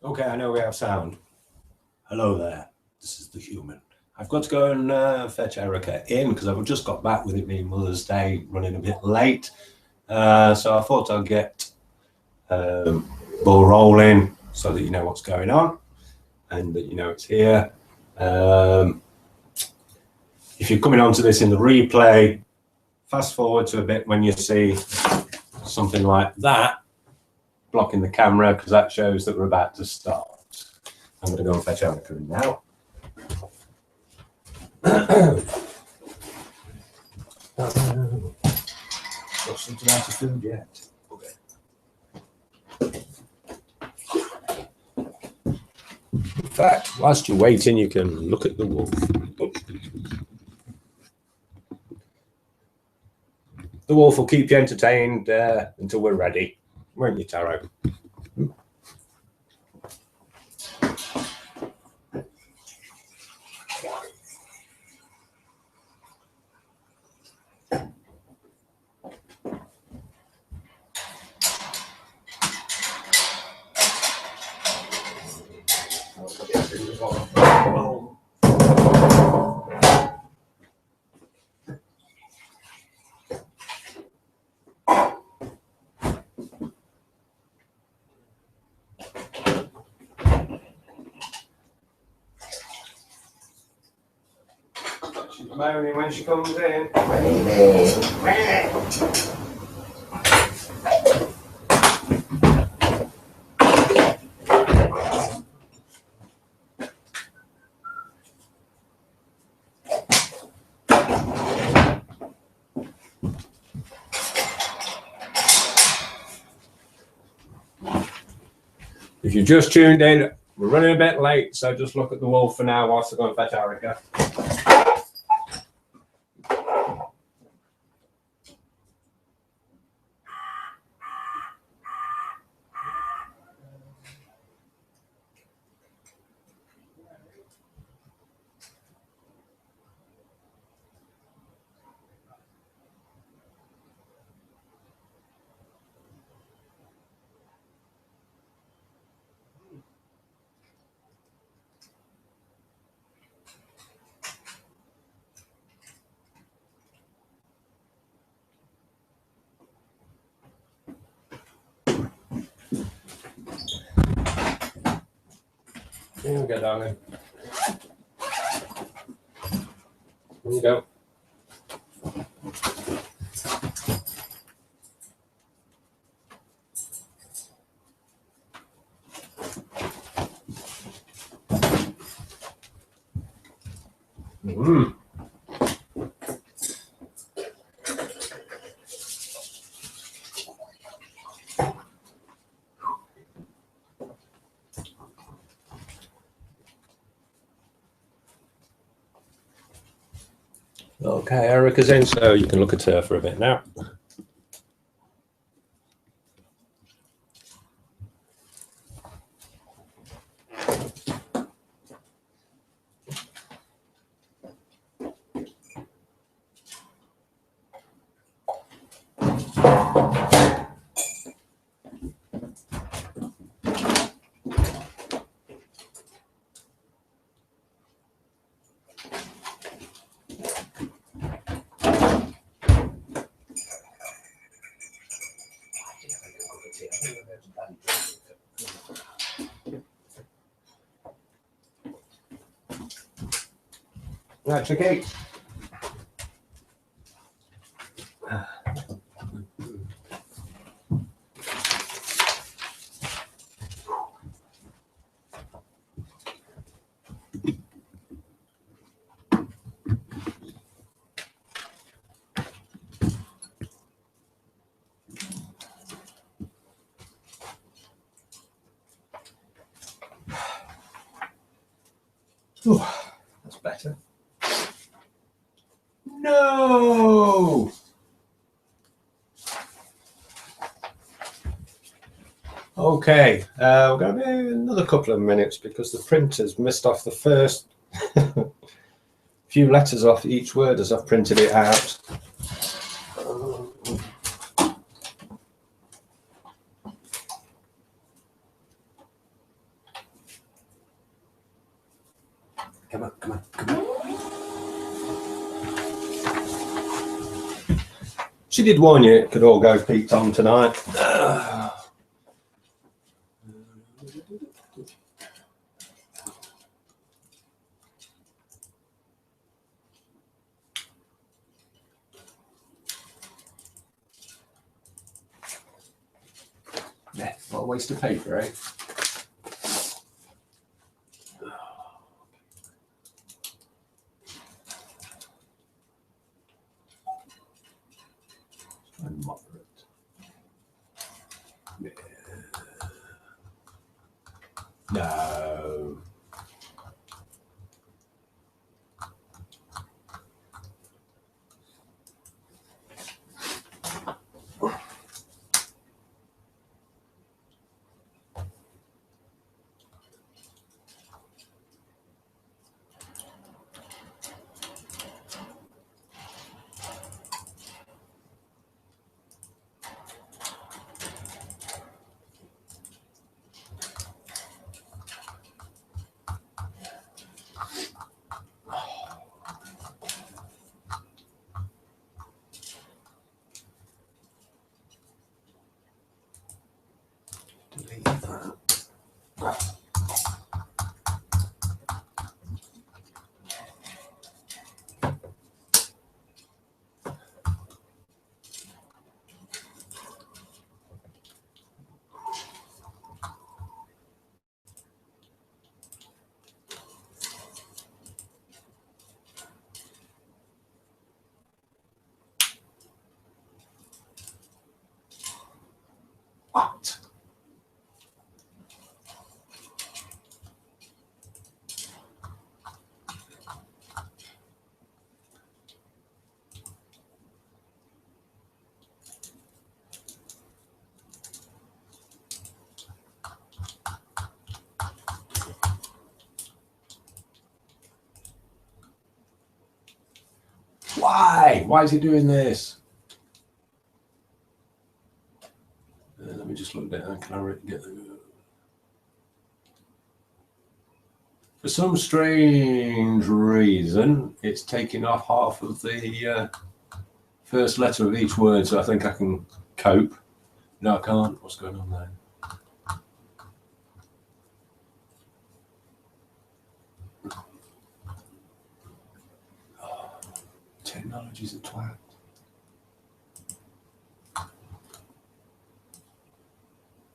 Okay, I know we have sound. Hello there, this is the human. I've got to go and fetch Erica in because I've just got back with it being Mother's Day, running a bit late. So I thought I'd get ball rolling so that you know what's going on and that you know it's here. If you're coming onto this in the replay, fast forward to a bit when you see something like that blocking the camera because that shows that we're about to start. I'm going to go and fetch Erica in now. Got something out of food yet? Okay. In fact, whilst you're waiting, you can look at the wolf. The wolf will keep you entertained until we're ready, won't you, Taro? She's moaning when she comes in. If you've just tuned in, we're running a bit late, so just look at the wolf for now whilst I go and fetch Erica. Here we go, darling. Here you go. Okay, Erica's in, so you can look at her for a bit now. That's okay. Ooh, that's better. No! Okay, we're going to be another couple of minutes because the printer's missed off the first few letters off each word as I've printed it out. Come on, come on, come on. She did warn you it could all go peaked on tonight. Yeah, what a waste of paper, eh? And moderate. Yeah. No. Delete that. What? Why? Why is he doing this? Let me just look down. Can I get the... For some strange reason, it's taking off half of the first letter of each word, so I think I can cope. No, I can't. What's going on there? Oh, technology's a twat.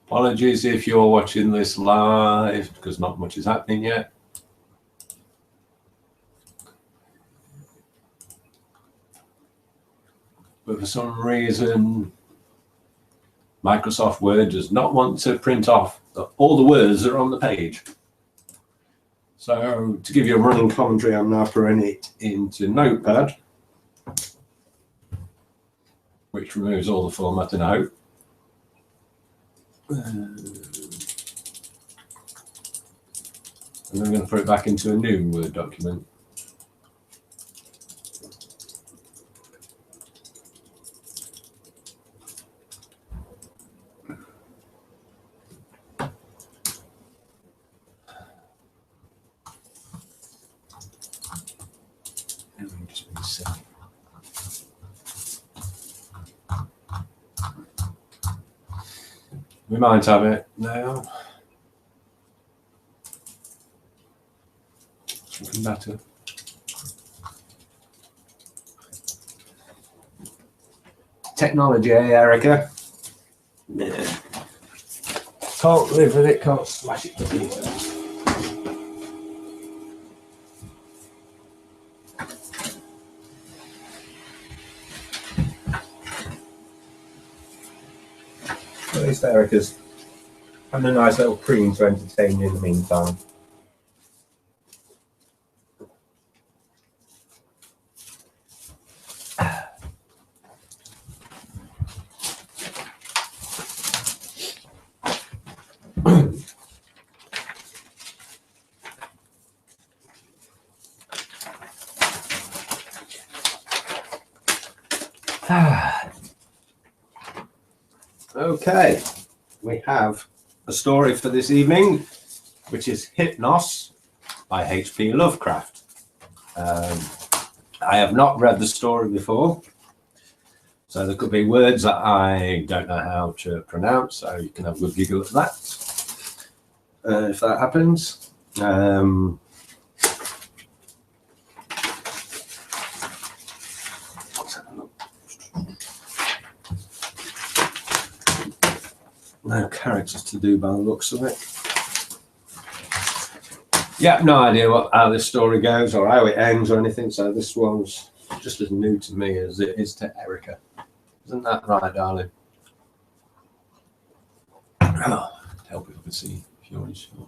Apologies if you're watching this live, because not much is happening yet. But for some reason, Microsoft Word does not want to print off all the words that are on the page. So to give you a running commentary, I'm now putting it into Notepad, which removes all the formatting out. And then I'm going to put it back into a new Word document. We might have it now. Something better. Technology, eh, Erica? Yeah. Can't live with it, can't smash it to pieces. At least Erica's having a nice little cream to entertain you in the meantime. Okay, we have a story for this evening, which is Hypnos by H.P. Lovecraft. I have not read the story before, so there could be words that I don't know how to pronounce, so you can have a good giggle at that if that happens. No characters to do by the looks of it. Yeah, no idea how this story goes or how it ends or anything, so this one's just as new to me as it is to Erica. Isn't that right, darling? Oh, help if I can see if you're unsure.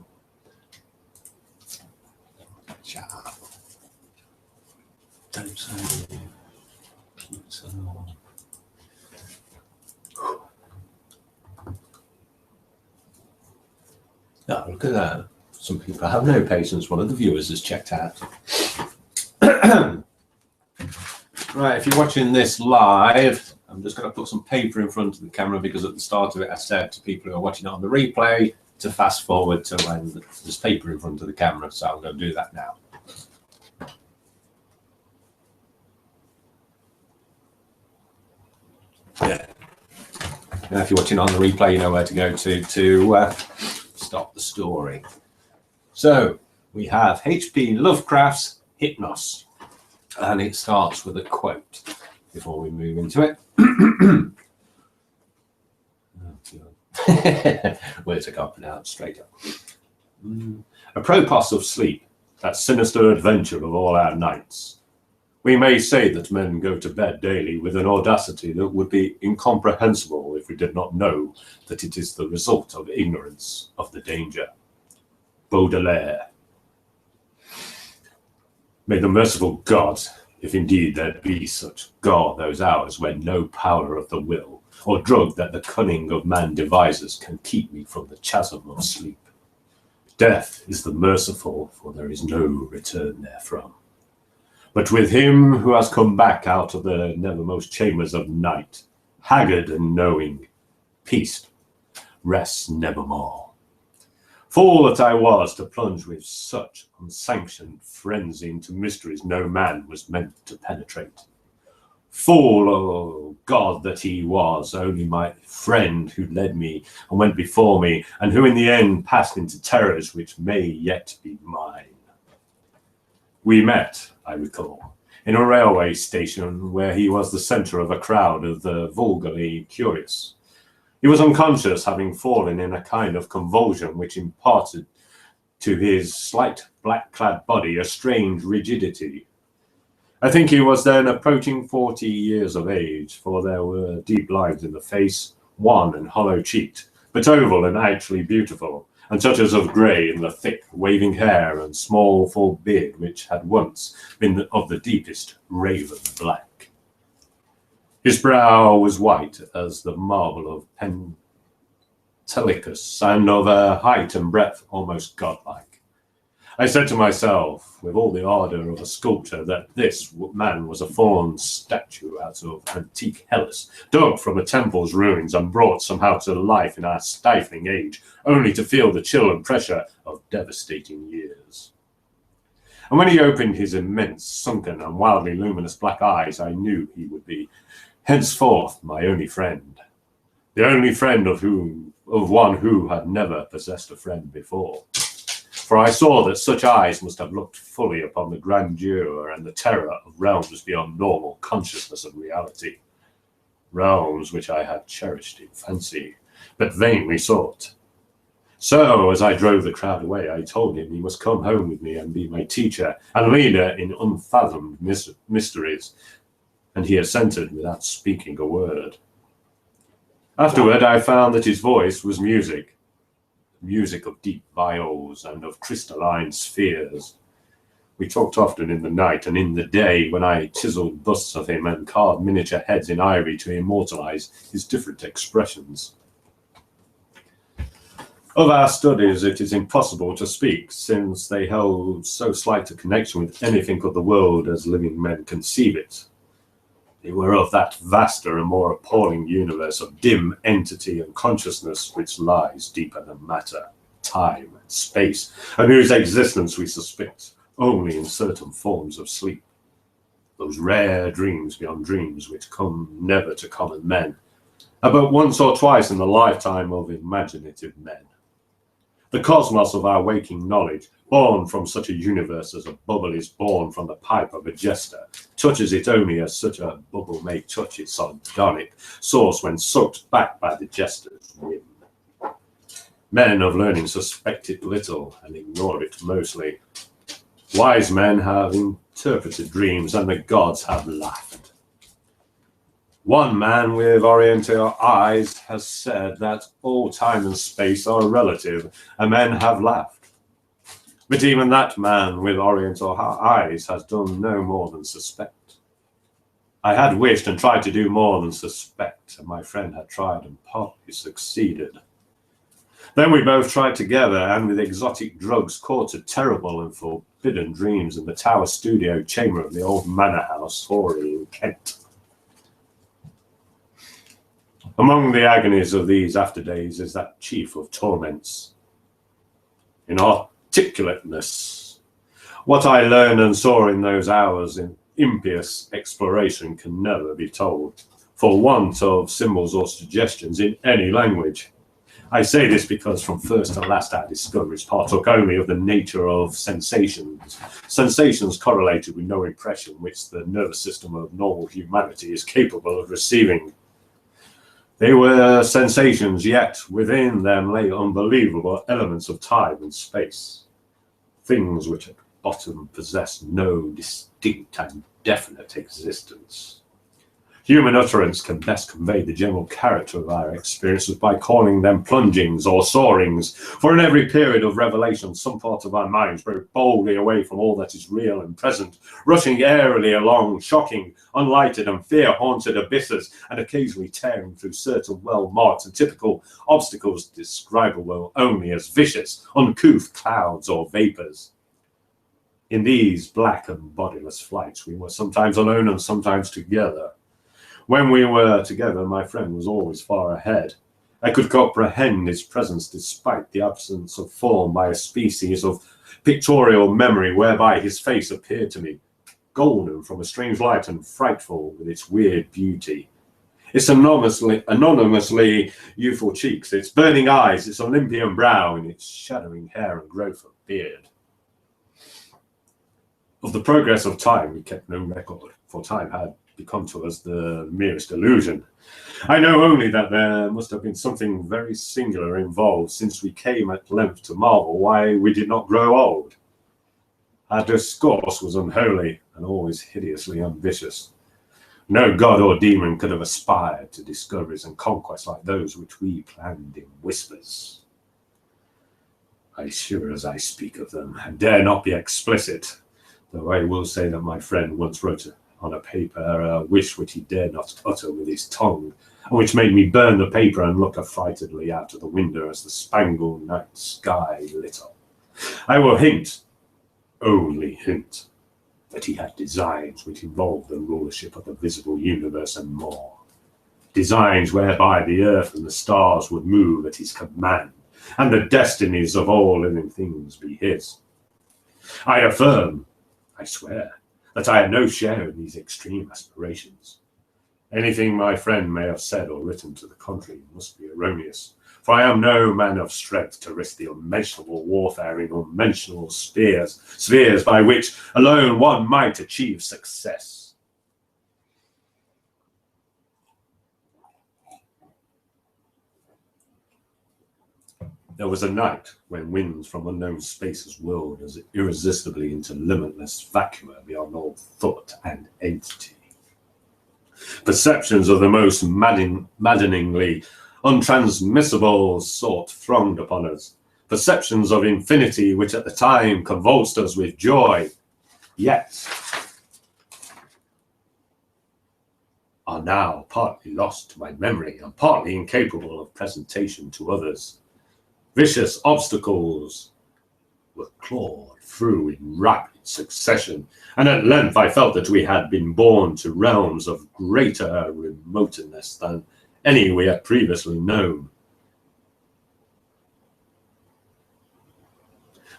Don't say oh, look at that. Some people have no patience. One of the viewers has checked out. Right, if you're watching this live, I'm just going to put some paper in front of the camera because at the start of it I said to people who are watching it on the replay to fast forward to when there's paper in front of the camera, so I'm going to do that now. Yeah. Now if you're watching on the replay, you know where to go to stop the story. So we have H.P. Lovecraft's Hypnos, and it starts with a quote before we move into it. Words I can't pronounce straight up. Apropos of sleep, that sinister adventure of all our nights. We may say that men go to bed daily with an audacity that would be incomprehensible if we did not know that it is the result of ignorance of the danger. Baudelaire. May the merciful God, if indeed there be such, guard those hours when no power of the will or drug that the cunning of man devises can keep me from the chasm of sleep. Death is the merciful, for there is no return therefrom. But with him who has come back out of the nethermost chambers of night, haggard and knowing, peace rests nevermore. Fool that I was to plunge with such unsanctioned frenzy into mysteries no man was meant to penetrate. Fool, oh God, that he was, only my friend who led me and went before me, and who in the end passed into terrors which may yet be mine. We met, I recall, in a railway station where he was the centre of a crowd of the vulgarly curious. He was unconscious, having fallen in a kind of convulsion which imparted to his slight black-clad body a strange rigidity. I think he was then approaching 40 years of age, for there were deep lines in the face, wan and hollow-cheeked, but oval and actually beautiful, and touches of grey in the thick, waving hair and small, full beard which had once been of the deepest raven black. His brow was white as the marble of Pentelicus, and of a height and breadth almost godlike. I said to myself, with all the ardour of a sculptor, that this man was a fallen statue out of antique Hellas, dug from a temple's ruins and brought somehow to life in our stifling age, only to feel the chill and pressure of devastating years. And when he opened his immense, sunken and wildly luminous black eyes, I knew he would be henceforth my only friend, the only friend of one who had never possessed a friend before. For I saw that such eyes must have looked fully upon the grandeur and the terror of realms beyond normal consciousness and reality, realms which I had cherished in fancy, but vainly sought. So, as I drove the crowd away, I told him he must come home with me and be my teacher and leader in unfathomed mysteries, and he assented without speaking a word. Afterward, I found that his voice was music of deep viols and of crystalline spheres. We talked often in the night and in the day, when I chiselled busts of him and carved miniature heads in ivory to immortalize his different expressions. Of our studies it is impossible to speak, since they held so slight a connection with anything of the world as living men conceive it. They were of that vaster and more appalling universe of dim entity and consciousness which lies deeper than matter, time and space, and whose existence we suspect only in certain forms of sleep. Those rare dreams beyond dreams which come never to common men, and but once or twice in the lifetime of imaginative men. The cosmos of our waking knowledge, born from such a universe as a bubble is born from the pipe of a jester, touches it only as such a bubble may touch its sardonic source when sucked back by the jester's whim. Men of learning suspect it little and ignore it mostly. Wise men have interpreted dreams, and the gods have laughed. One man with Oriental eyes has said that all time and space are relative, and men have laughed. But even that man with Oriental eyes has done no more than suspect. I had wished and tried to do more than suspect, and my friend had tried and partly succeeded. Then we both tried together, and with exotic drugs courted terrible and forbidden dreams in the tower studio chamber of the old manor house, Hoary in Kent. Among the agonies of these after days is that chief of torments, inarticulateness. What I learned and saw in those hours in impious exploration can never be told, for want of symbols or suggestions in any language. I say this because from first to last our discoveries partook only of the nature of sensations, sensations correlated with no impression which the nervous system of normal humanity is capable of receiving. They were sensations, yet within them lay unbelievable elements of time and space, things which at bottom possess no distinct and definite existence. Human utterance can best convey the general character of our experiences by calling them plungings or soarings, for in every period of revelation some part of our minds broke boldly away from all that is real and present, rushing airily along shocking, unlighted and fear-haunted abysses, and occasionally tearing through certain well-marked and typical obstacles describable only as vicious, uncouth clouds or vapours. In these black and bodiless flights we were sometimes alone and sometimes together. When we were together, my friend was always far ahead. I could comprehend his presence despite the absence of form by a species of pictorial memory whereby his face appeared to me, golden from a strange light and frightful with its weird beauty. Its anonymously youthful cheeks, its burning eyes, its Olympian brow, and its shadowing hair and growth of beard. Of the progress of time we kept no record, for time had become to us the merest illusion. I know only that there must have been something very singular involved, since we came at length to marvel why we did not grow old. Our discourse was unholy and always hideously ambitious. No god or demon could have aspired to discoveries and conquests like those which we planned in whispers. I shiver as I speak of them, and dare not be explicit, though I will say that my friend once wrote on a paper a wish which he dared not utter with his tongue, and which made me burn the paper and look affrightedly out of the window as the spangled night sky lit up. I will hint, only hint, that he had designs which involved the rulership of the visible universe and more. Designs whereby the earth and the stars would move at his command, and the destinies of all living things be his. I affirm, I swear, that I had no share in these extreme aspirations. Anything my friend may have said or written to the contrary must be erroneous, for I am no man of strength to risk the unmentionable warfare in unmentionable spheres by which alone one might achieve success. There was a night when winds from unknown spaces whirled as irresistibly into limitless vacuum beyond all thought and entity. Perceptions of the most maddeningly untransmissible sort thronged upon us. Perceptions of infinity which at the time convulsed us with joy, yet are now partly lost to my memory and partly incapable of presentation to others. Vicious obstacles were clawed through in rapid succession, and at length I felt that we had been borne to realms of greater remoteness than any we had previously known.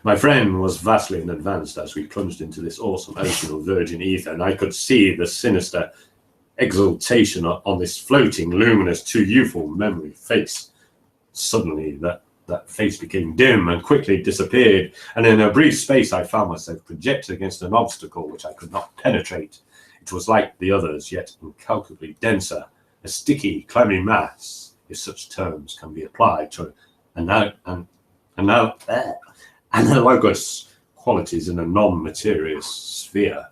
My friend was vastly in advance as we plunged into this awesome ocean of virgin ether, and I could see the sinister exultation on this floating, luminous, too youthful memory face. Suddenly, that face became dim and quickly disappeared, and in a brief space I found myself projected against an obstacle which I could not penetrate. It was like the others, yet incalculably denser, a sticky, clammy mass, if such terms can be applied to analogous qualities in a non-materious sphere.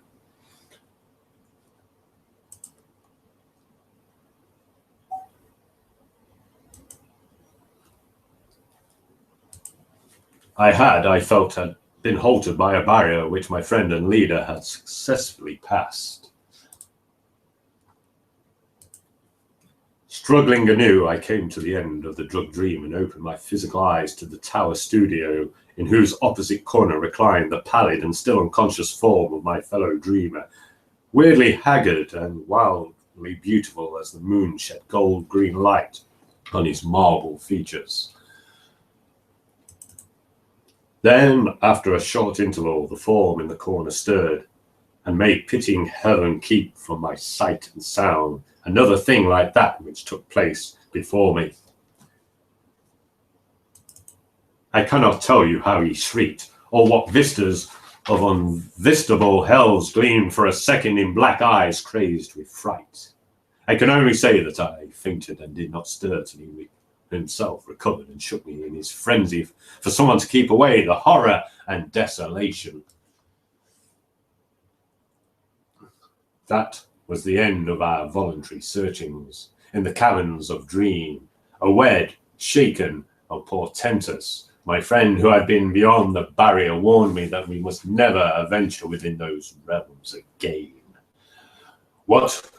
I felt, had been halted by a barrier which my friend and leader had successfully passed. Struggling anew, I came to the end of the drug dream and opened my physical eyes to the tower studio, in whose opposite corner reclined the pallid and still unconscious form of my fellow dreamer, weirdly haggard and wildly beautiful as the moon shed gold-green light on his marble features. Then, after a short interval, the form in the corner stirred, and made pitying heaven keep from my sight and sound another thing like that which took place before me. I cannot tell you how he shrieked, or what vistas of unvistable hells gleamed for a second in black eyes crazed with fright. I can only say that I fainted and did not stir till he himself recovered and shook me in his frenzy for someone to keep away the horror and desolation. That was the end of our voluntary searchings in the caverns of dream. Awed, shaken, and portentous, my friend who had been beyond the barrier warned me that we must never venture within those realms again. What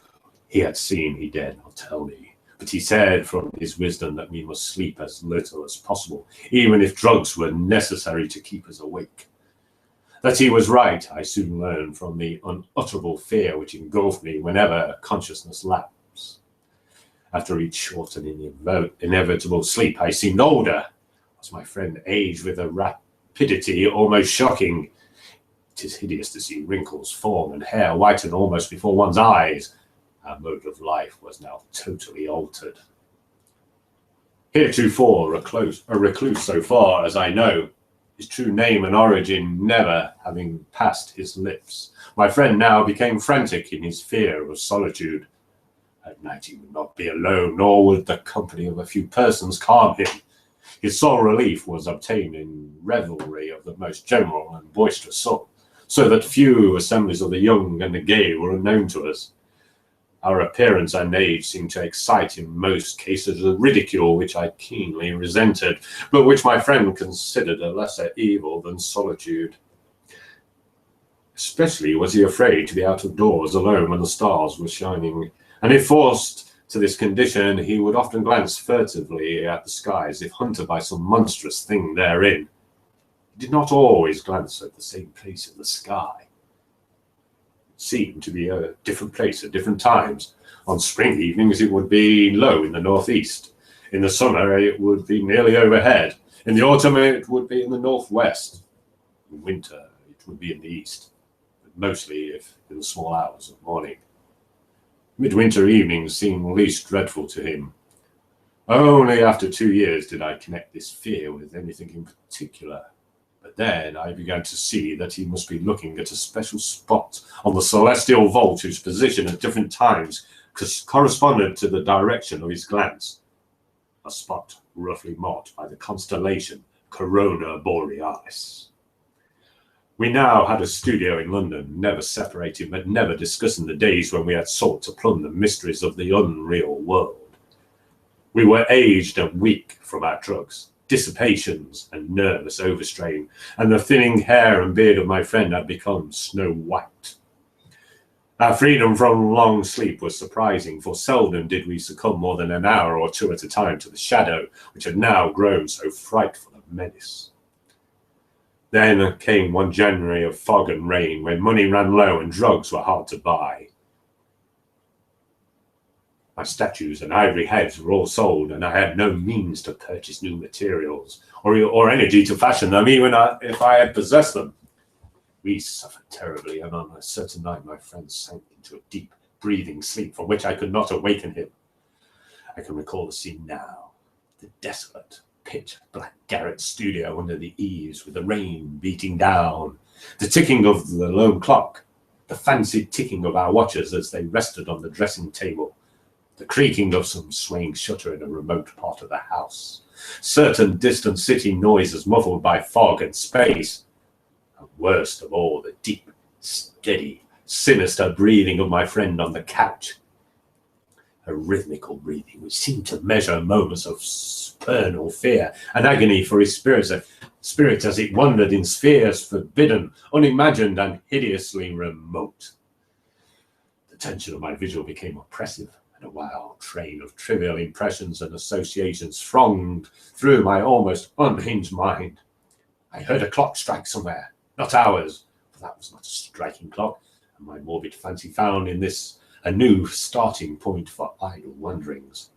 he had seen he dared not tell me, but he said from his wisdom that we must sleep as little as possible, even if drugs were necessary to keep us awake. That he was right, I soon learned from the unutterable fear which engulfed me whenever consciousness lapsed. After each short and inevitable sleep, I seemed older, as my friend aged with a rapidity almost shocking. It is hideous to see wrinkles form and hair whiten almost before one's eyes. Our mode of life was now totally altered. Heretofore a recluse so far as I know, his true name and origin never having passed his lips, my friend now became frantic in his fear of solitude. At night he would not be alone, nor would the company of a few persons calm him. His sole relief was obtained in revelry of the most general and boisterous sort, so that few assemblies of the young and the gay were unknown to us. Our appearance and age seemed to excite in most cases a ridicule which I keenly resented, but which my friend considered a lesser evil than solitude. Especially was he afraid to be out of doors alone when the stars were shining, and if forced to this condition, he would often glance furtively at the sky as if hunted by some monstrous thing therein. He did not always glance at the same place in the sky. Seemed to be a different place at different times. On spring evenings it would be low in the northeast. In the summer it would be nearly overhead. In the autumn it would be in the northwest. In winter it would be in the east, but mostly if in the small hours of morning. Midwinter evenings seemed least dreadful to him. Only after 2 years did I connect this fear with anything in particular. But then I began to see that he must be looking at a special spot on the celestial vault whose position at different times corresponded to the direction of his glance, a spot roughly marked by the constellation Corona Borealis. We now had a studio in London, never separated but never discussing the days when we had sought to plumb the mysteries of the unreal world. We were aged and weak from our drugs, dissipations and nervous overstrain, and the thinning hair and beard of my friend had become snow white. Our freedom from long sleep was surprising, for seldom did we succumb more than an hour or two at a time to the shadow which had now grown so frightful a menace. Then came one January of fog and rain, when money ran low and drugs were hard to buy. My statues and ivory heads were all sold, and I had no means to purchase new materials or energy to fashion them, even if I had possessed them. We suffered terribly, and on a certain night my friend sank into a deep, breathing sleep from which I could not awaken him. I can recall the scene now. The desolate, pitch-black garret studio under the eaves with the rain beating down, the ticking of the lone clock, the fancied ticking of our watches as they rested on the dressing table, the creaking of some swaying shutter in a remote part of the house, certain distant city noises muffled by fog and space, and worst of all, the deep, steady, sinister breathing of my friend on the couch. A rhythmical breathing which seemed to measure moments of supernal fear and agony for his spirit as it wandered in spheres forbidden, unimagined, and hideously remote. The tension of my vigil became oppressive, and a wild train of trivial impressions and associations thronged through my almost unhinged mind. I heard a clock strike somewhere, not ours, for that was not a striking clock, and my morbid fancy found in this a new starting point for idle wonderings.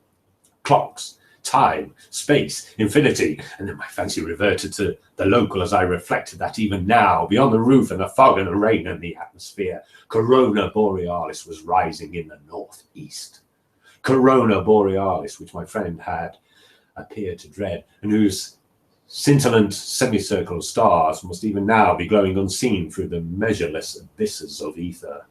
Clocks, time, space, infinity, and then my fancy reverted to the local as I reflected that even now, beyond the roof and the fog and the rain and the atmosphere, Corona Borealis was rising in the northeast. Corona Borealis, which my friend had appeared to dread, and whose scintillant semicircle stars must even now be glowing unseen through the measureless abysses of ether.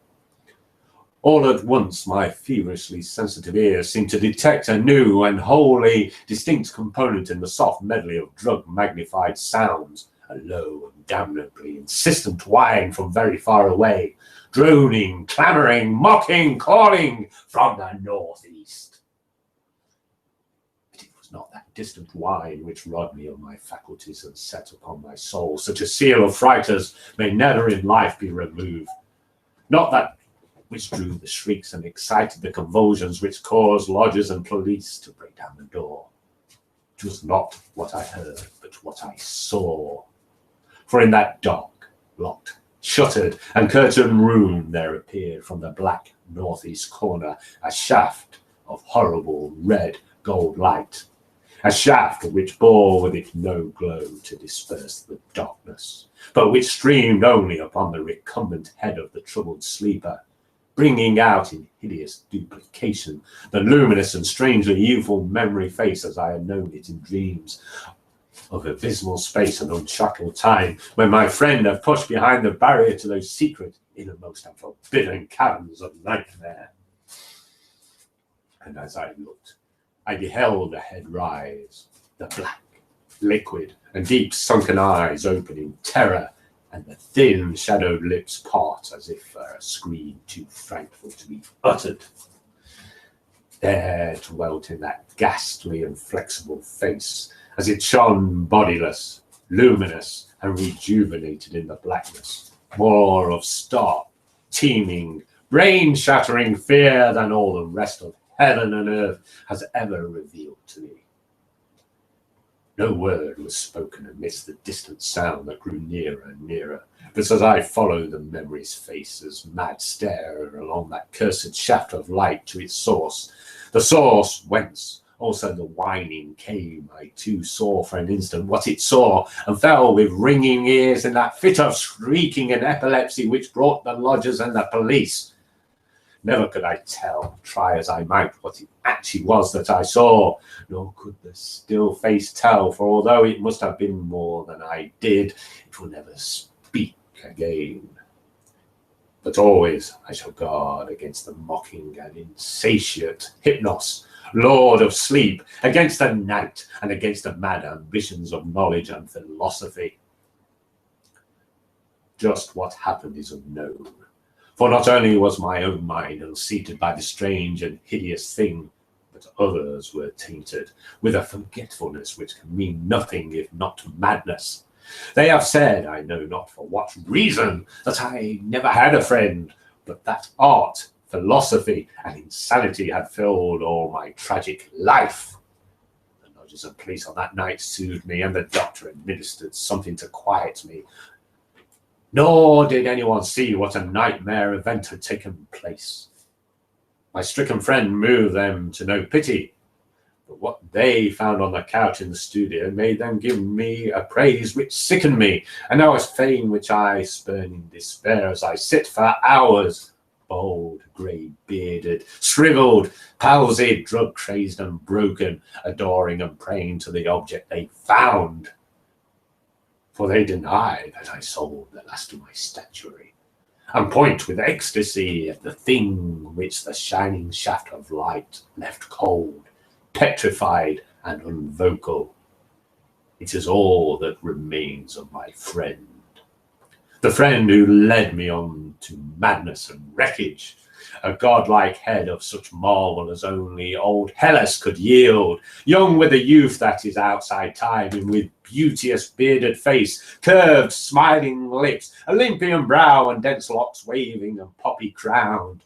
All at once, my feverishly sensitive ears seemed to detect a new and wholly distinct component in the soft medley of drug-magnified sounds, a low and damnably insistent whine from very far away, droning, clamoring, mocking, calling from the northeast. But it was not that distant whine which robbed me of my faculties and set upon my soul such a seal of fright as may never in life be removed. Not that which drew the shrieks and excited the convulsions which caused lodgers and police to break down the door. It was not what I heard, but what I saw. For in that dark, locked, shuttered, and curtained room there appeared from the black northeast corner a shaft of horrible red gold light, a shaft which bore with it no glow to disperse the darkness, but which streamed only upon the recumbent head of the troubled sleeper, bringing out in hideous duplication the luminous and strangely youthful memory face as I had known it in dreams of abysmal space and unshackled time, when my friend had pushed behind the barrier to those secret, innermost and forbidden caverns of nightmare. And as I looked, I beheld the head rise, the black, liquid, and deep sunken eyes open in terror, and the thin shadowed lips part as if for a scream too frightful to be uttered. There dwelt in that ghastly and flexible face, as it shone bodiless, luminous, and rejuvenated in the blackness, more of stark, teeming, brain-shattering fear than all the rest of heaven and earth has ever revealed to me. No word was spoken amidst the distant sound that grew nearer and nearer, but as I followed the memory's face as mad stare along that cursed shaft of light to its source, the source whence also the whining came, I too saw for an instant what it saw, and fell with ringing ears in that fit of shrieking and epilepsy which brought the lodgers and the police. Never could I tell, try as I might, what it actually was that I saw, nor could the still face tell, for although it must have been more than I did, it will never speak again. But always I shall guard against the mocking and insatiate Hypnos, lord of sleep, against the night, and against the mad ambitions of knowledge and philosophy. Just what happened is unknown. For not only was my own mind unseated by the strange and hideous thing, but others were tainted with a forgetfulness which can mean nothing if not madness. They have said, I know not for what reason, that I never had a friend, but that art, philosophy, and insanity had filled all my tragic life. The lodgers and police on that night soothed me, and the doctor administered something to quiet me. Nor did anyone see what a nightmare event had taken place. My stricken friend moved them to no pity, but what they found on the couch in the studio made them give me a praise which sickened me, and now is fame which I spurn in despair as I sit for hours, bold, grey-bearded, shriveled, palsied, drug-crazed and broken, adoring and praying to the object they found. For they deny that I sold the last of my statuary, and point with ecstasy at the thing which the shining shaft of light left cold, petrified and unvocal. It is all that remains of my friend, the friend who led me on to madness and wreckage, a godlike head of such marvel as only old Hellas could yield, young with the youth that is outside time, and with beauteous bearded face, curved smiling lips, Olympian brow, and dense locks waving and poppy crowned.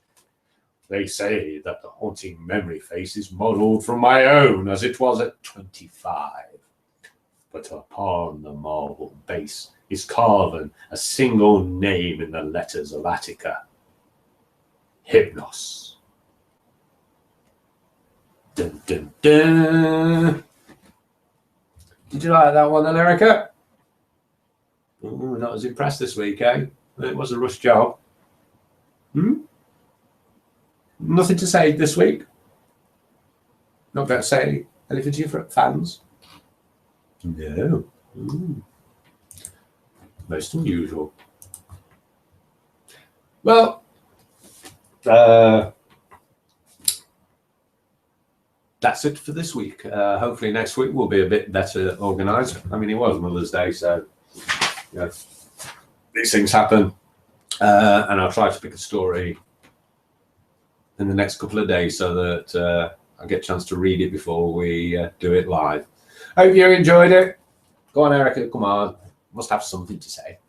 They say that the haunting memory face is modelled from my own as it was at 25. But upon the marble base is carven a single name in the letters of Attica: Hypnos. Dun, dun, dun. Did you like that one, then, Erica? Ooh, not as impressed this week, eh? It was a rush job. Nothing to say this week? Not going to say anything to your fans? No. Most unusual. Well, that's it for this week. Hopefully next week will be a bit better organised. I mean, it was Mother's Day, so you know, these things happen. And I'll try to pick a story in the next couple of days so that I get a chance to read it before we do it live. Hope you enjoyed it. Go on, Erica, come on. Must have something to say.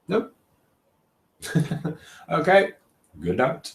No? Okay, good night.